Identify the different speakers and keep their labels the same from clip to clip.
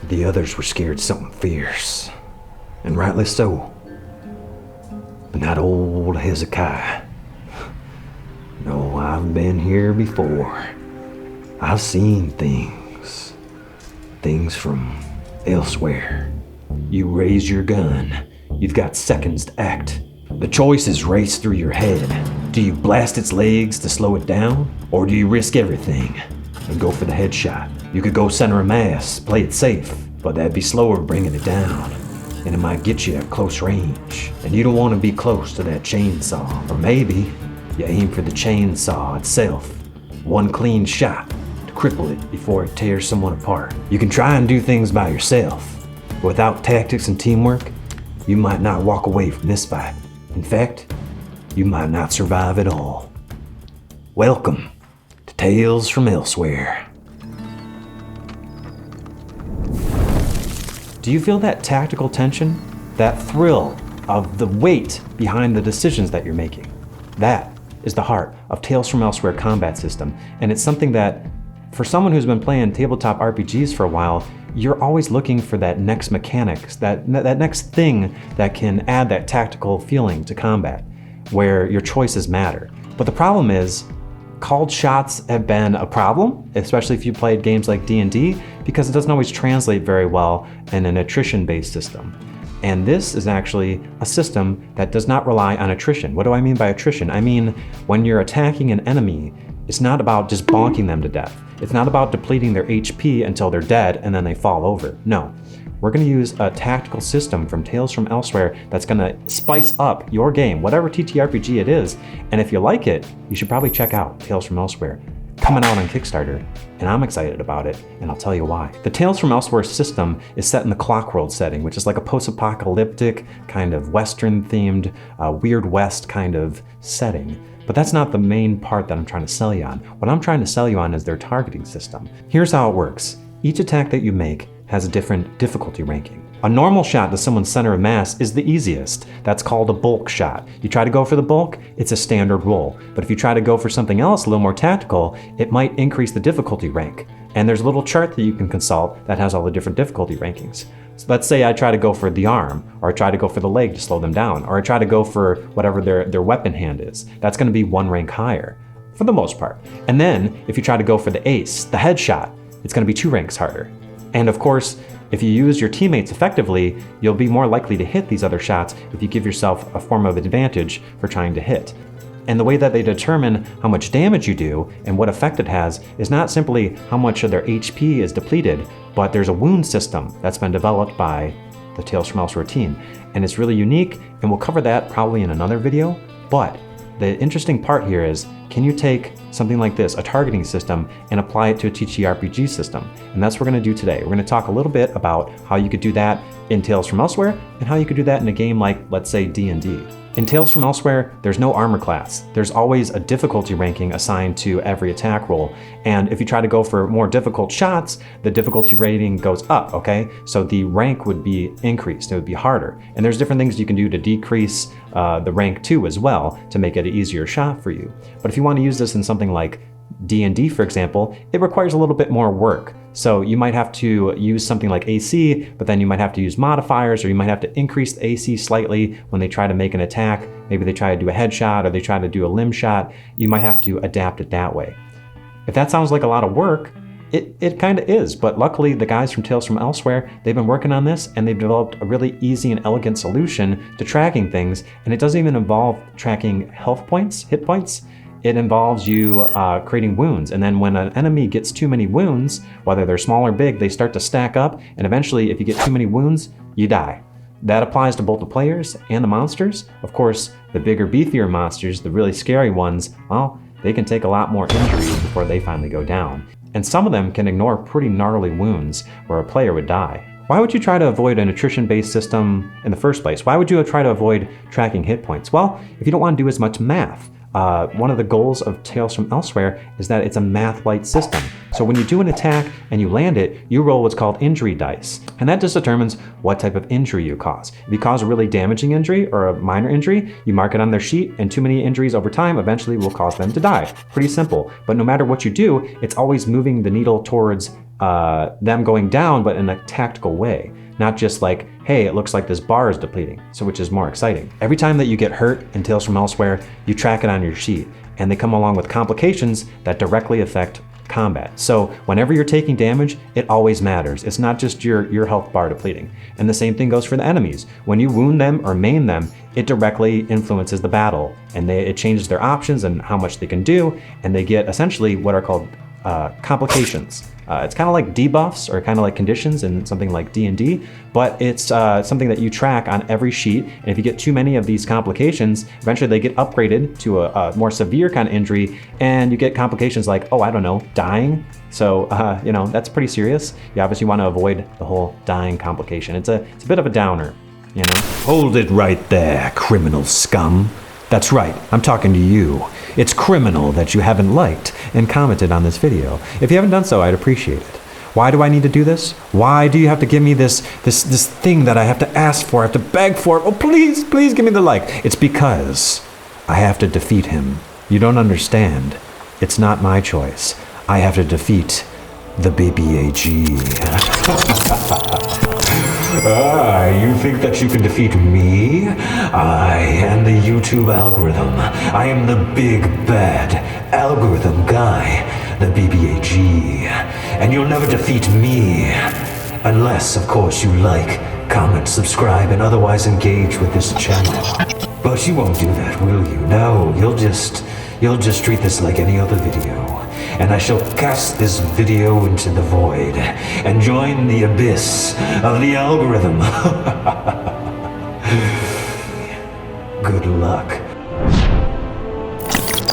Speaker 1: The others were scared something fierce, and rightly so. But not old Hezekiah. No, I've been here before. I've seen things. Things from elsewhere. You raise your gun. You've got seconds to act. The choices race through your head. Do you blast its legs to slow it down? Or do you risk everything and go for the headshot? You could go center of mass, play it safe, but that'd be slower bringing it down. And it might get you at close range. And you don't want to be close to that chainsaw. Or maybe you aim for the chainsaw itself. One clean shot to cripple it before it tears someone apart. You can try and do things by yourself. But without tactics and teamwork, you might not walk away from this fight. In fact, you might not survive at all. Welcome to Tales from Elsewhere. Do you feel that tactical tension? That thrill of the weight behind the decisions that you're making? That is the heart of Tales from Elsewhere combat system, and it's something that, for someone who's been playing tabletop RPGs for a while, you're always looking for that next mechanics, that next thing that can add that tactical feeling to combat, where your choices matter. But the problem is, called shots have been a problem, especially if you played games like D&D, because it doesn't always translate very well in an attrition-based system. And this is actually a system that does not rely on attrition. What do I mean by attrition? I mean, when you're attacking an enemy, it's not about just bonking them to death. It's not about depleting their HP until they're dead and then they fall over. No, we're gonna use a tactical system from Tales from Elsewhere that's gonna spice up your game, whatever TTRPG it is. And if you like it, you should probably check out Tales from Elsewhere. Coming out on Kickstarter, and I'm excited about it, and I'll tell you why. The Tales from Elsewhere system is set in the Clockworld setting, which is like a post-apocalyptic, kind of Western-themed, Weird West kind of setting. But that's not the main part that I'm trying to sell you on. What I'm trying to sell you on is their targeting system. Here's how it works. Each attack that you make has a different difficulty ranking. A normal shot to someone's center of mass is the easiest. That's called a bulk shot. You try to go for the bulk, it's a standard roll. But if you try to go for something else a little more tactical, it might increase the difficulty rank. And there's a little chart that you can consult that has all the different difficulty rankings. So let's say I try to go for the arm, or I try to go for the leg to slow them down, or I try to go for whatever their weapon hand is. That's gonna be 1 rank higher, for the most part. And then, if you try to go for the ace, the headshot, it's gonna be 2 ranks harder. And of course, if you use your teammates effectively, you'll be more likely to hit these other shots if you give yourself a form of advantage for trying to hit. And the way that they determine how much damage you do and what effect it has is not simply how much of their HP is depleted, but there's a wound system that's been developed by the Tales from Elsewhere team. And it's really unique, and we'll cover that probably in another video. But the interesting part here is, can you take something like this, a targeting system, and apply it to a TTRPG system? And that's what we're gonna do today. We're gonna talk a little bit about how you could do that in Tales from Elsewhere, and how you could do that in a game like, let's say, D&D. In Tales from Elsewhere, there's no armor class. There's always a difficulty ranking assigned to every attack roll. And if you try to go for more difficult shots, the difficulty rating goes up, okay? So the rank would be increased, it would be harder. And there's different things you can do to decrease the rank too as well, to make it an easier shot for you. But if you want to use this in something like D&D, for example, it requires a little bit more work. So you might have to use something like AC, but then you might have to use modifiers, or you might have to increase the AC slightly when they try to make an attack. Maybe they try to do a headshot, or they try to do a limb shot. You might have to adapt it that way. If that sounds like a lot of work, it kind of is, but luckily the guys from Tales from Elsewhere, they've been working on this, and they've developed a really easy and elegant solution to tracking things, and it doesn't even involve tracking health points, hit points. It involves you creating wounds, and then when an enemy gets too many wounds, whether they're small or big, they start to stack up, and eventually if you get too many wounds, you die. That applies to both the players and the monsters. Of course, the bigger, beefier monsters, the really scary ones, well, they can take a lot more injuries before they finally go down. And some of them can ignore pretty gnarly wounds where a player would die. Why would you try to avoid an attrition-based system in the first place? Why would you try to avoid tracking hit points? Well, if you don't want to do as much math. One of the goals of Tales from Elsewhere is that it's a math-light system. So when you do an attack and you land it, you roll what's called injury dice. And that just determines what type of injury you cause. If you cause a really damaging injury or a minor injury, you mark it on their sheet, and too many injuries over time eventually will cause them to die. Pretty simple. But no matter what you do, it's always moving the needle towards them going down, but in a tactical way. Not just like, hey, it looks like this bar is depleting, so which is more exciting. Every time that you get hurt in Tales from Elsewhere, you track it on your sheet, and they come along with complications that directly affect combat. So whenever you're taking damage, it always matters. It's not just your health bar depleting. And the same thing goes for the enemies. When you wound them or maim them, it directly influences the battle, and it changes their options and how much they can do, and they get essentially what are called complications. It's kind of like debuffs or kind of like conditions in something like D&D, but it's something that you track on every sheet. And if you get too many of these complications, eventually they get upgraded to a more severe kind of injury, and you get complications like, oh, I don't know, dying. So, you know, that's pretty serious. You obviously want to avoid the whole dying complication. It's a bit of a downer, you know? Hold it right there, criminal scum. That's right, I'm talking to you. It's criminal that you haven't liked and commented on this video. If you haven't done so, I'd appreciate it. Why do I need to do this? Why do you have to give me this thing that I have to ask for, I have to beg for? Oh, please give me the like. It's because I have to defeat him. You don't understand. It's not my choice. I have to defeat the BBAG. You think that you can defeat me? I am the YouTube algorithm. I am the big bad algorithm guy, the BBAG. And you'll never defeat me. Unless, of course, you like, comment, subscribe, and otherwise engage with this channel. But you won't do that, will you? No, you'll just treat this like any other video. And I shall cast this video into the void and join the abyss of the algorithm. Good luck.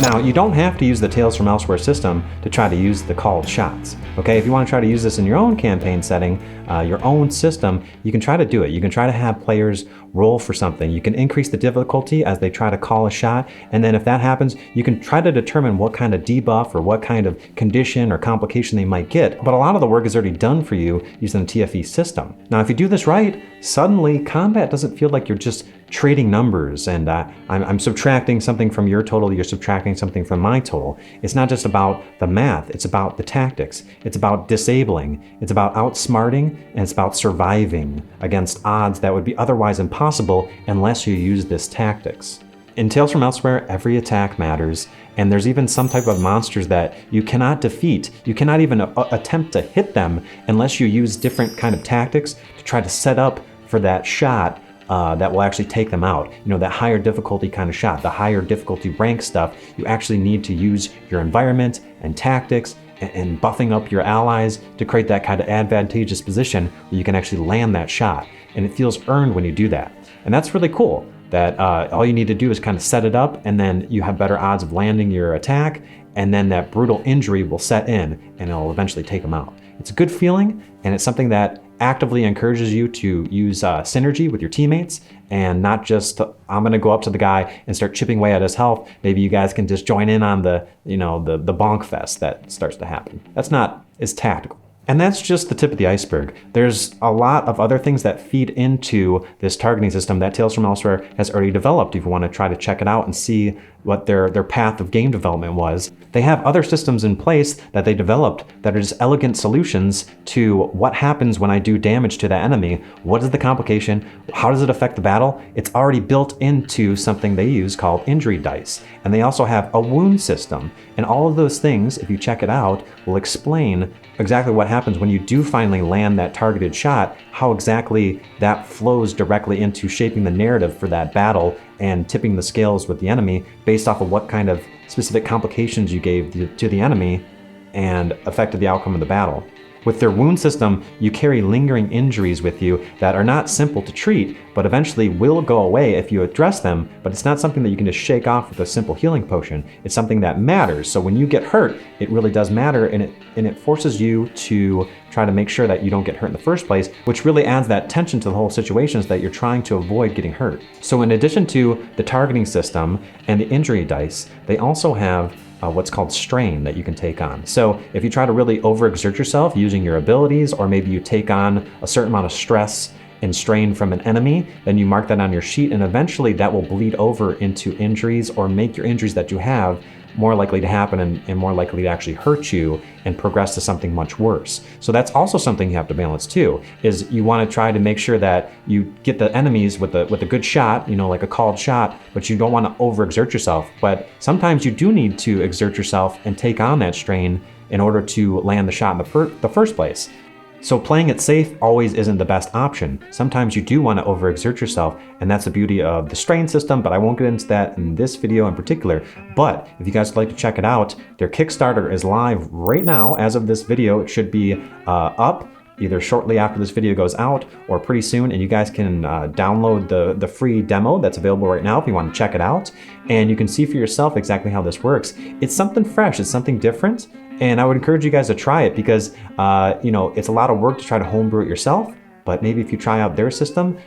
Speaker 1: Now, you don't have to use the Tales from Elsewhere system to try to use the Called Shots. Okay, if you want to try to use this in your own campaign setting, your own system, you can try to do it. You can try to have players roll for something. You can increase the difficulty as they try to call a shot, and then if that happens, you can try to determine what kind of debuff or what kind of condition or complication they might get. But a lot of the work is already done for you using the TFE system. Now, if you do this right, suddenly combat doesn't feel like you're just trading numbers and I'm subtracting something from your total, you're subtracting something from my total. It's not just about the math, it's about the tactics. It's about disabling, it's about outsmarting, and it's about surviving against odds that would be otherwise impossible unless you use this tactics. In Tales from Elsewhere, every attack matters, and there's even some type of monsters that you cannot defeat. You cannot even attempt to hit them unless you use different kind of tactics to try to set up for that shot that will actually take them out. You know, that higher difficulty kind of shot, the higher difficulty rank stuff, you actually need to use your environment and tactics and buffing up your allies to create that kind of advantageous position where you can actually land that shot. And it feels earned when you do that. And that's really cool, that all you need to do is kind of set it up, and then you have better odds of landing your attack, and then that brutal injury will set in and it'll eventually take them out. It's a good feeling, and it's something that actively encourages you to use synergy with your teammates, and not just, I'm gonna go up to the guy and start chipping away at his health. Maybe you guys can just join in on the bonk fest that starts to happen. That's not as tactical. And that's just the tip of the iceberg. There's a lot of other things that feed into this targeting system that Tales from Elsewhere has already developed. If you want to try to check it out and see what their path of game development was. They have other systems in place that they developed that are just elegant solutions to what happens when I do damage to that enemy. What is the complication? How does it affect the battle? It's already built into something they use called injury dice. And they also have a wound system. And all of those things, if you check it out, will explain exactly what happens when you do finally land that targeted shot, how exactly that flows directly into shaping the narrative for that battle and tipping the scales with the enemy based off of what kind of specific complications you gave to the enemy and affected the outcome of the battle. With their wound system, you carry lingering injuries with you that are not simple to treat, but eventually will go away if you address them, but it's not something that you can just shake off with a simple healing potion. It's something that matters. So when you get hurt, it really does matter, and it forces you to try to make sure that you don't get hurt in the first place, which really adds that tension to the whole situations that you're trying to avoid getting hurt. So in addition to the targeting system and the injury dice, they also have what's called strain that you can take on. So if you try to really overexert yourself using your abilities, or maybe you take on a certain amount of stress and strain from an enemy, then you mark that on your sheet, and eventually that will bleed over into injuries or make your injuries that you have more likely to happen and more likely to actually hurt you and progress to something much worse. So that's also something you have to balance too, is you want to try to make sure that you get the enemies with a good shot, you know, like a called shot, but you don't want to overexert yourself. But sometimes you do need to exert yourself and take on that strain in order to land the shot in the first place. So playing it safe always isn't the best option. Sometimes you do want to overexert yourself, and that's the beauty of the strain system, but I won't get into that in this video in particular. But if you guys would like to check it out, their Kickstarter is live right now. As of this video, it should be up either shortly after this video goes out or pretty soon, and you guys can download the free demo that's available right now if you want to check it out, and you can see for yourself exactly how this works. It's something fresh, it's something different, and I would encourage you guys to try it because you know, it's a lot of work to try to homebrew it yourself, but maybe if you try out their system,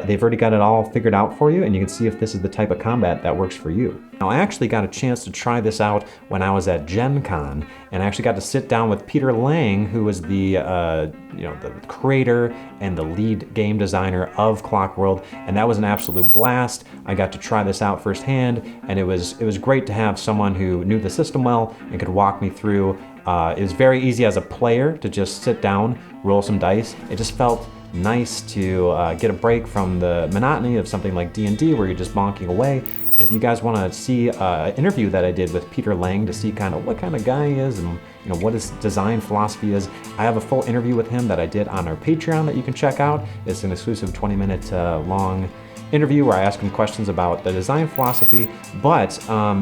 Speaker 1: they've already got it all figured out for you, and you can see if this is the type of combat that works for you. Now, I actually got a chance to try this out when I was at Gen Con, and I actually got to sit down with Peter Lange, who was the you know, the creator and the lead game designer of Clockworld, and that was an absolute blast. I got to try this out firsthand, and it was great to have someone who knew the system well and could walk me through. It was very easy as a player to just sit down, roll some dice. It just felt nice to get a break from the monotony of something like D&D where you're just bonking away. If you guys want to see an interview that I did with Peter Lange to see kind of what kind of guy he is and, you know, what his design philosophy is, I have a full interview with him that I did on our Patreon that you can check out. It's an exclusive 20-minute long interview where I ask him questions about the design philosophy. But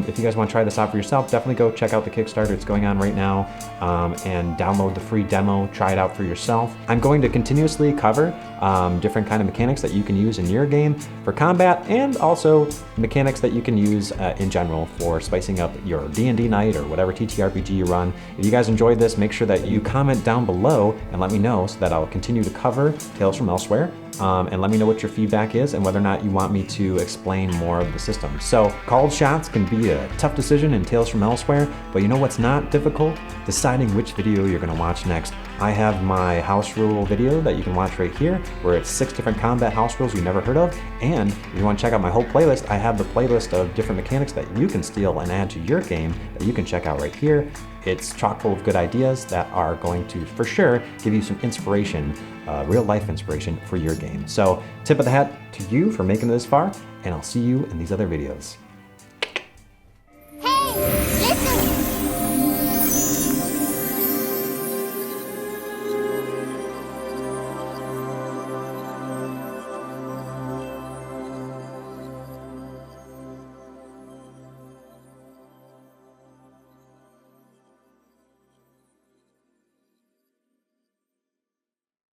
Speaker 1: if you guys want to try this out for yourself, definitely go check out the Kickstarter. It's going on right now, and download the free demo, try it out for yourself. I'm going to continuously cover different kind of mechanics that you can use in your game for combat, and also mechanics that you can use in general for spicing up your D&D night or whatever TTRPG you run. If you guys enjoyed this, make sure that you comment down below and let me know so that I'll continue to cover Tales from Elsewhere. And let me know what your feedback is and whether or not you want me to explain more of the system. So called shots can be a tough decision in Tales from Elsewhere, but you know what's not difficult? Deciding which video you're gonna watch next. I have my house rule video that you can watch right here, where it's 6 different combat house rules you never heard of. And if you want to check out my whole playlist, I have the playlist of different mechanics that you can steal and add to your game that you can check out right here. It's chock full of good ideas that are going to, for sure, give you some inspiration, real life inspiration for your game. So tip of the hat to you for making it this far, and I'll see you in these other videos.